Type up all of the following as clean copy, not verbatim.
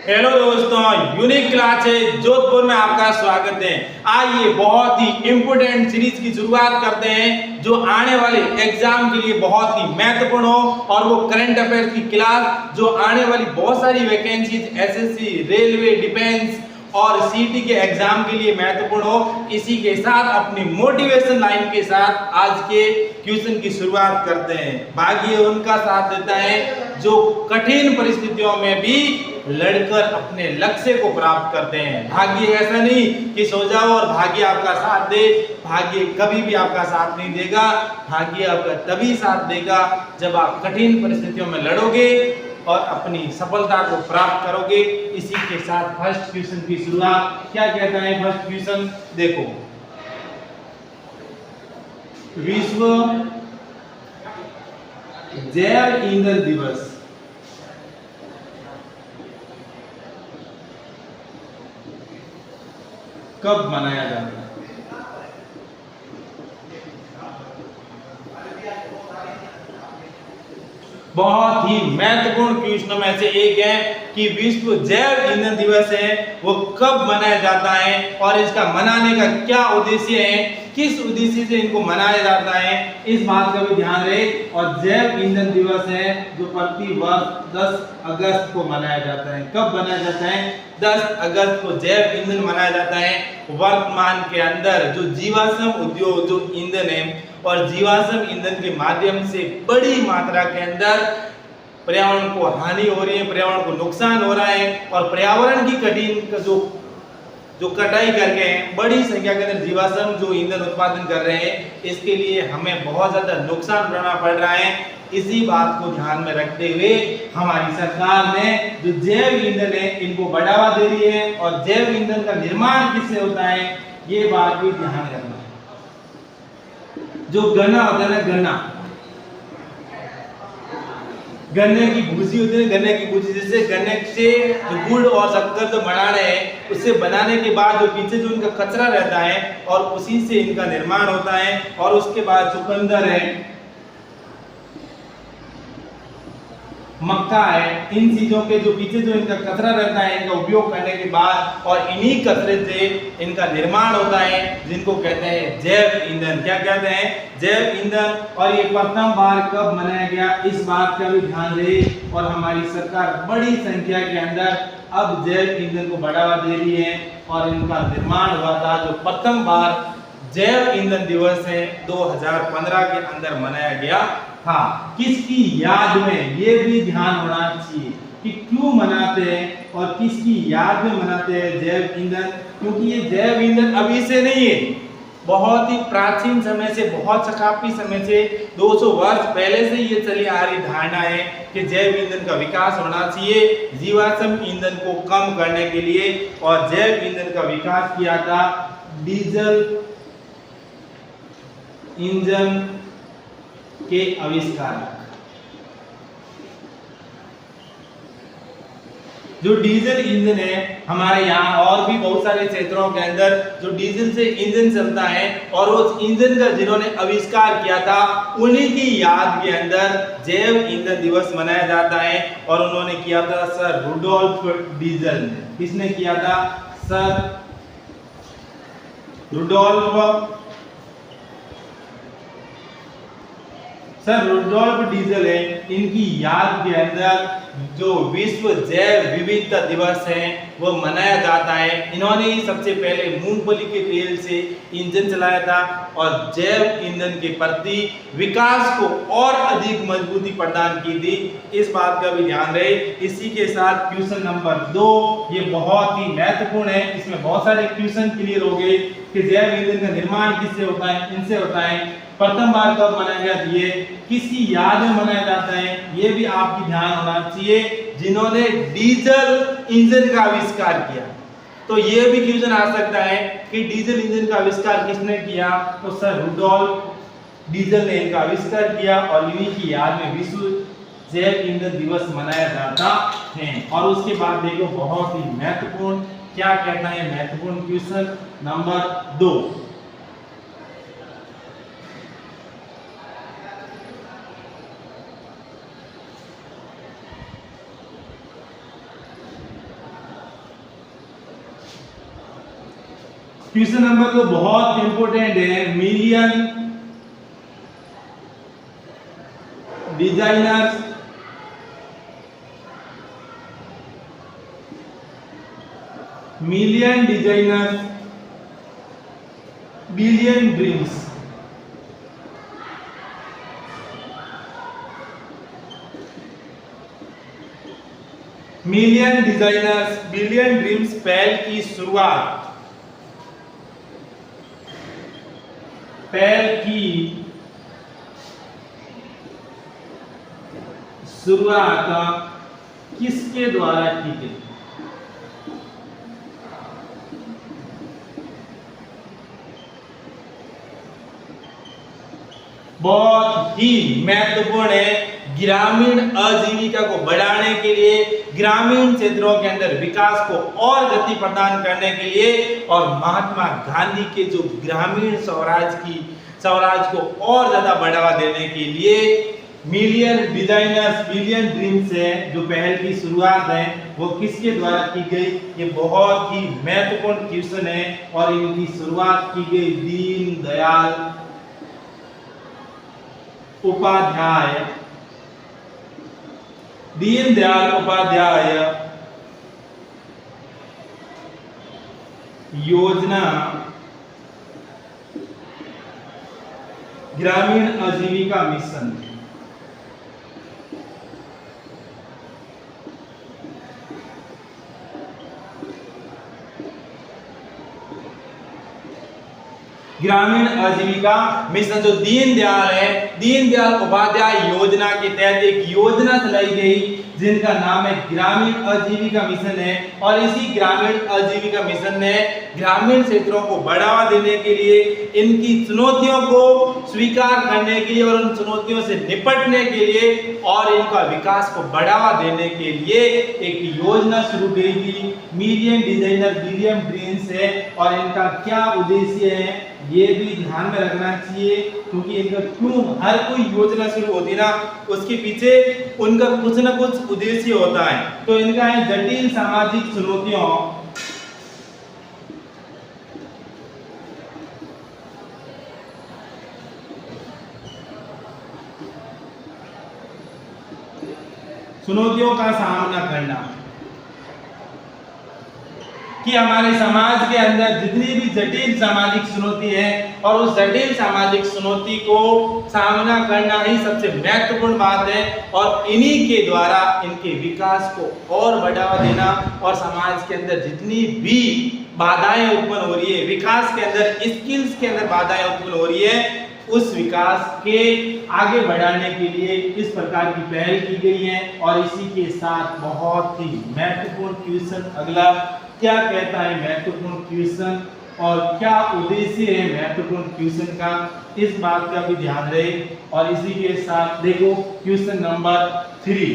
Hello दोस्तों, unique classes Jodhpur में आपका स्वागत है। आइए बहुत ही इम्पोर्टेंट सीरीज की शुरुआत करते हैं जो आने वाले एग्जाम के लिए बहुत ही महत्वपूर्ण हो, और वो करंट अफेयर्स की क्लास जो आने वाली बहुत सारी वैकेंसीज एसएससी, रेलवे, डिफेंस और सीटी के एग्जाम के लिए महत्वपूर्ण हो। इसी के साथ अपनी मोटिवेशन लाइन के साथ आज के क्वेश्चन की शुरुआत करते हैं। भाग्य उनका साथ देता है जो कठिन परिस्थितियों में भी लड़कर अपने लक्ष्य को प्राप्त करते हैं। भाग्य ऐसा नहीं कि सो जाओ और भाग्य आपका साथ दे। भाग्य कभी भी आपका साथ नहीं देगा। भाग्य आपका तभी साथ देगा जब आप कठिन परिस्थितियों में लड़ोगे और अपनी सफलता को प्राप्त करोगे। इसी के साथ फर्स्ट क्वेश्चन की शुरुआत क्या कहता है। फर्स्ट क्वेश्चन देखो, विश्व जैव ईंधन दिवस कब मनाया जाता है? बहुत ही महत्वपूर्ण क्वेश्चनों में से एक है कि विश्व जैव ईंधन दिवस है वो कब मनाया जाता है और इसका मनाने का क्या उद्देश्य है, किस उद्देश्य से इनको मनाया जाता है, इस बात का भी ध्यान रहे। और जैव ईंधन दिवस है जो प्रति वर्ष 10 अगस्त को मनाया जाता है। कब मनाया जाता है? 10 अगस्त को जैव ईंधन मनाया जाता है। वर्तमान के अंदर जो जीवाश्म उद्योग जो ईंधन है और जीवाश्म ईंधन के माध्यम से बड़ी मात्रा के अंदर पर्यावरण को हानि हो रही है, पर्यावरण को नुकसान हो रहा है, और पर्यावरण की कठिन जो कटाई करके बड़ी संख्या के अंदर जीवाश्म जो ईंधन उत्पादन कर रहे हैं, इसके लिए हमें बहुत ज्यादा नुकसान उठाना पड़ रहा है। इसी बात को ध्यान में रखते हुए हमारी सरकार ने जो जैव ईंधन है इनको बढ़ावा दे रही है, और जैव ईंधन का निर्माण किससे होता है ये बात भी ध्यान रखना है। जो गन्ना होता है ना, गन्ने की भूसी होती है, गन्ने की भूसी जिससे गन्ने से जो गुड़ और शक्कर जो बना रहे हैं उससे बनाने के बाद जो पीछे जो इनका कचरा रहता है और उसी से इनका निर्माण होता है। और उसके बाद चुकंदर है, मक्का है, इन चीजों के जो पीछे जो इनका कचरा रहता है इनका उपयोग करने के बाद और इन्हीं कचरे से इनका निर्माण होता है जिनको कहते हैं जैव ईंधन। क्या कहते हैं? जैव ईंधन। और ये प्रथम बार कब मनाया गया इस बात का भी ध्यान रहे। और हमारी सरकार बड़ी संख्या के अंदर अब जैव ईंधन को बढ़ावा दे रही है और इनका निर्माण हुआ था। जो प्रथम बार जैव ईंधन दिवस है 2015 के अंदर मनाया गया था। किसकी याद में, ये भी ध्यान होना चाहिए कि क्यों मनाते हैं और किसकी याद में मनाते हैं जैव ईंधन। क्योंकि ये जैव ईंधन अभी से नहीं है, बहुत ही प्राचीन समय से, बहुत सकाफी समय से 200 वर्ष पहले से ये चली आ रही धारणा है कि जैव ईंधन का विकास होना चाहिए जीवाश्म ईंधन को कम करने के लिए। और जैव ईंधन का विकास किया था डीजल इंजन के आविष्कारक। जो डीजल इंजन है हमारे यहाँ और भी बहुत सारे क्षेत्रों के अंदर जो डीजल से इंजन चलता है और उस इंजन का जिन्होंने आविष्कार किया था उन्हीं की याद के अंदर जैव ईंधन दिवस मनाया जाता है। और उन्होंने किया था सर रुडोल्फ डीजल ने। किसने किया था? सर रुडोल्फ डीजल है। इनकी याद के अंदर जो विश्व जैव विविधता दिवस है वो मनाया जाता है। इन्होंने ही सबसे पहले मूंगफली के तेल से इंजन चलाया था और जैव ईंधन के प्रति विकास को और अधिक मजबूती प्रदान की थी। इस बात का भी ध्यान रहे। इसी के साथ क्वेश्चन नंबर 2 ये बहुत ही महत्वपूर्ण है। इसमें बहुत सारे क्वेश्चन क्लियर हो गए कि जैव ईंधन का निर्माण किससे होता है, इनसे होता है। प्रथम बार कब मनाया गया, ये किसकी याद में मनाया जाता है, ये भी आपकी ध्यान होना चाहिए। जिन्होंने डीजल इंजन का आविष्कार किया, तो ये भी क्वेश्चन आ सकता है कि डीजल इंजन का आविष्कार किसने किया, तो सर रुडोल्फ डीजल ने इनका आविष्कार किया। और इन्हीं की याद में विश्व जैव ईंधन दिवस मनाया जाता है। और उसके बाद देखो बहुत ही महत्वपूर्ण क्या कहता है महत्वपूर्ण क्वेश्चन नंबर 2। क्वेश्चन नंबर तो बहुत इंपॉर्टेंट है। Million designers billion dreams. Million designers billion dreams पहल की शुरुआत किसके द्वारा की गई? बहुत ही महत्वपूर्ण है। ग्रामीण आजीविका को बढ़ाने के लिए, ग्रामीण क्षेत्रों के अंदर विकास को और गति प्रदान करने के लिए और महात्मा गांधी के जो ग्रामीण स्वराज को और ज्यादा बढ़ावा देने के लिए मिलियन डिजाइनर्स बिलियन ड्रीम्स है जो पहल की शुरुआत है वो किसके द्वारा की गई? ये बहुत ही महत्वपूर्ण क्वेश्चन है और इनकी शुरुआत की गई दीनदयाल उपाध्याय योजना ग्रामीण आजीविका मिशन। ग्रामीण आजीविका मिशन जो दीनदयाल उपाध्याय योजना के तहत एक योजना चलाई गई जिनका नाम है ग्रामीण आजीविका मिशन है। और इसी ग्रामीण आजीविका मिशन ने ग्रामीण क्षेत्रों को बढ़ावा देने के लिए, इनकी चुनौतियों को स्वीकार करने के लिए और उन चुनौतियों से निपटने के लिए और इनका विकास को बढ़ावा देने के लिए एक योजना शुरू की थी। मिलियन डिजाइनर बिलियन ड्रीम्स है और इनका क्या उद्देश्य है ये भी ध्यान में रखना चाहिए क्योंकि इनका क्यों हर कोई योजना शुरू होती है ना उसके पीछे उनका कुछ ना कुछ उद्देश्य होता है। तो इनका है जटिल सामाजिक चुनौतियों का सामना करना कि हमारे समाज के अंदर जितनी भी जटिल सामाजिक चुनौती है और उस जटिल सामाजिक चुनौती को सामना करना ही सबसे महत्वपूर्ण बात है और इन्हीं के द्वारा इनके विकास को और बढ़ावा देना और समाज के अंदर जितनी भी बाधाएं उत्पन्न हो रही है, विकास के अंदर स्किल्स के अंदर बाधाएं उत्पन्न हो रही है, उस विकास के आगे बढ़ाने के लिए इस प्रकार की पहल की गई है। और इसी के साथ बहुत ही महत्वपूर्ण क्वेश्चन अगला क्या कहता है महत्वपूर्ण क्वेश्चन और क्या उद्देश्य है महत्वपूर्ण क्वेश्चन का, इस बात का भी ध्यान रहे। और इसी के साथ देखो क्वेश्चन नंबर 3,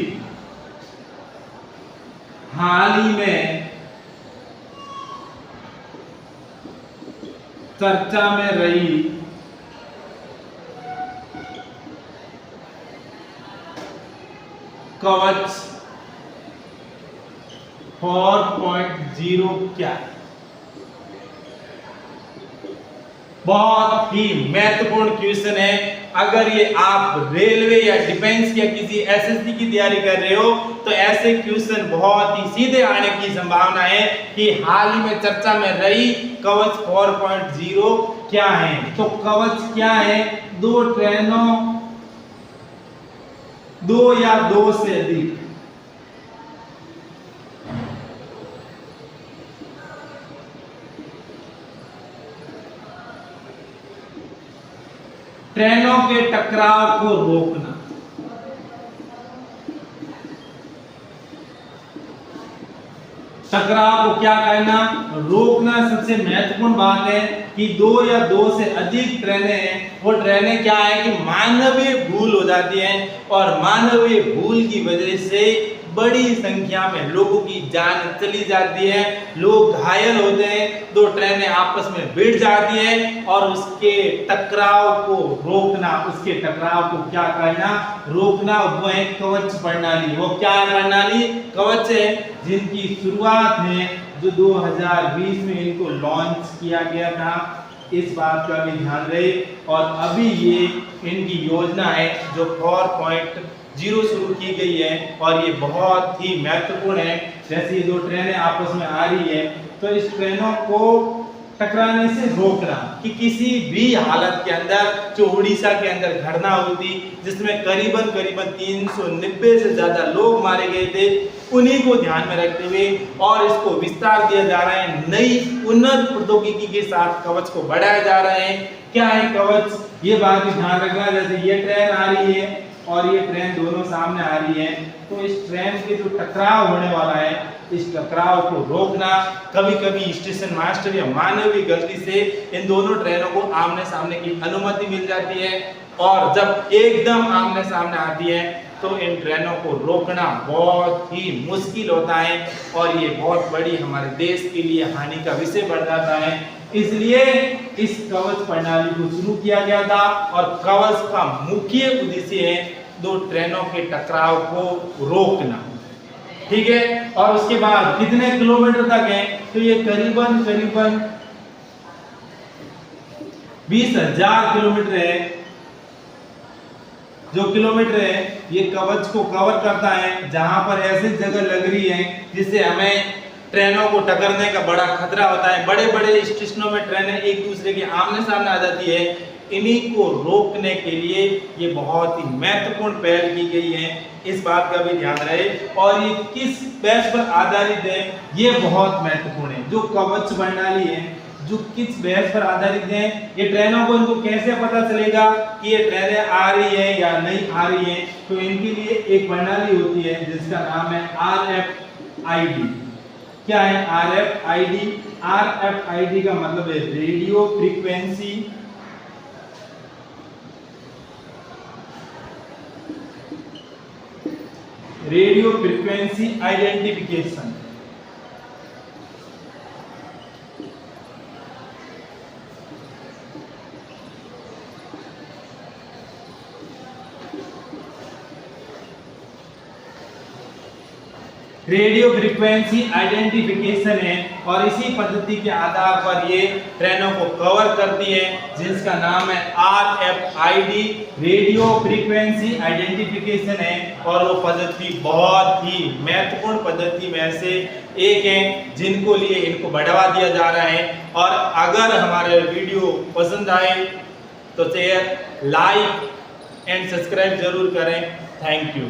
हाल ही में चर्चा में रही कवच 4.0 क्या है? बहुत ही महत्वपूर्ण क्वेश्चन है। अगर ये आप रेलवे या डिफेंस या किसी एसएससी की तैयारी कर रहे हो तो ऐसे क्वेश्चन बहुत ही सीधे आने की संभावना है कि हाल ही में चर्चा में रही कवच 4.0 क्या है। तो कवच क्या है? 2 ट्रेनों, 2 या 2 से अधिक ट्रेनों के टकराव को रोकना। टकराव को क्या करना? रोकना सबसे महत्वपूर्ण बात है कि 2 या 2 से अधिक ट्रेनें हैं, वो ट्रेनें क्या है कि मानवीय भूल हो जाती है और मानवीय भूल की वजह से बड़ी संख्या में लोगों की जान चली जाती है, लोग घायल होते हैं, दो ट्रेनें आपस में भिड़ जाती है और उसके टकराव को रोकना, उसके टकराव को क्या करना, रोकना, वो है कवच प्रणाली। वो क्या प्रणाली? कवच है, जिनकी शुरुआत है जो 2020 में इनको लॉन्च किया गया था, इस बात का भी ध्यान रहे। और अभी ये इनकी योजना है जो 4.0 शुरू की गई है और ये बहुत ही महत्वपूर्ण है। जैसे ये दो ट्रेनें आपस में आ रही है तो इस ट्रेनों को टकराने से रोकना कि किसी भी हालत के अंदर, जो उड़ीसा के अंदर घटना हुई थी जिसमें करीबन 390 से ज्यादा लोग मारे गए थे, उन्हीं को ध्यान में रखते हुए और इसको विस्तार दिया जा रहा है, नई उन्नत प्रौद्योगिकी के साथ कवच को बढ़ाया जा रहा है। क्या है कवच? ये बात भी ध्यान रखना। जैसे ये ट्रेन आ रही है और ये ट्रेन दोनों सामने आ रही है, तो इस ट्रेन के जो टकराव होने वाला है, इस टकराव को रोकना। कभी कभी स्टेशन मास्टर या मानवीय गलती से इन दोनों ट्रेनों को आमने सामने की अनुमति मिल जाती है और जब एकदम आमने सामने आती है तो इन ट्रेनों को रोकना बहुत ही मुश्किल होता है और ये बहुत बड़ी हमारे देश के लिए हानि का विषय बढ़ जाता है। इसलिए इस कवच प्रणाली को शुरू किया गया था और कवच का मुख्य उद्देश्य है दो ट्रेनों के टकराव को रोकना। ठीक है, और उसके बाद कितने किलोमीटर तक है? तो ये करीबन 20,000 किलोमीटर है। जो किलोमीटर है ये कवच को कवर करता है, जहां पर ऐसी जगह लग रही है जिससे हमें ट्रेनों को टकरने का बड़ा खतरा होता है। बड़े बड़े स्टेशनों में ट्रेनें एक दूसरे के आमने सामने आ जाती है, इन्हीं को रोकने के लिए ये बहुत ही महत्वपूर्ण पहल की गई है, इस बात का भी ध्यान रहे। और ये किस बेस पर आधारित है, ये बहुत महत्वपूर्ण है। जो कवच प्रणाली है जो किस बेस पर आधारित है, ये ट्रेनों को इनको कैसे पता चलेगा कि ये ट्रेनें आ रही है या नहीं आ रही है? तो इनके लिए एक प्रणाली होती है जिसका नाम है RFID। क्या है RFID? RFID का मतलब है radio frequency identification. Radio frequency identification है और इसी पद्धति के आधार पर ये ट्रेनों को कवर करती है जिसका नाम है RFID, रेडियो फ्रीक्वेंसी आइडेंटिफिकेशन है। और वो पद्धति बहुत ही महत्वपूर्ण पद्धति में से एक है जिनको लिए इनको बढ़ावा दिया जा रहा है। और अगर हमारे वीडियो पसंद आए तो शेयर, लाइक एंड सब्सक्राइब जरूर करें। Thank you.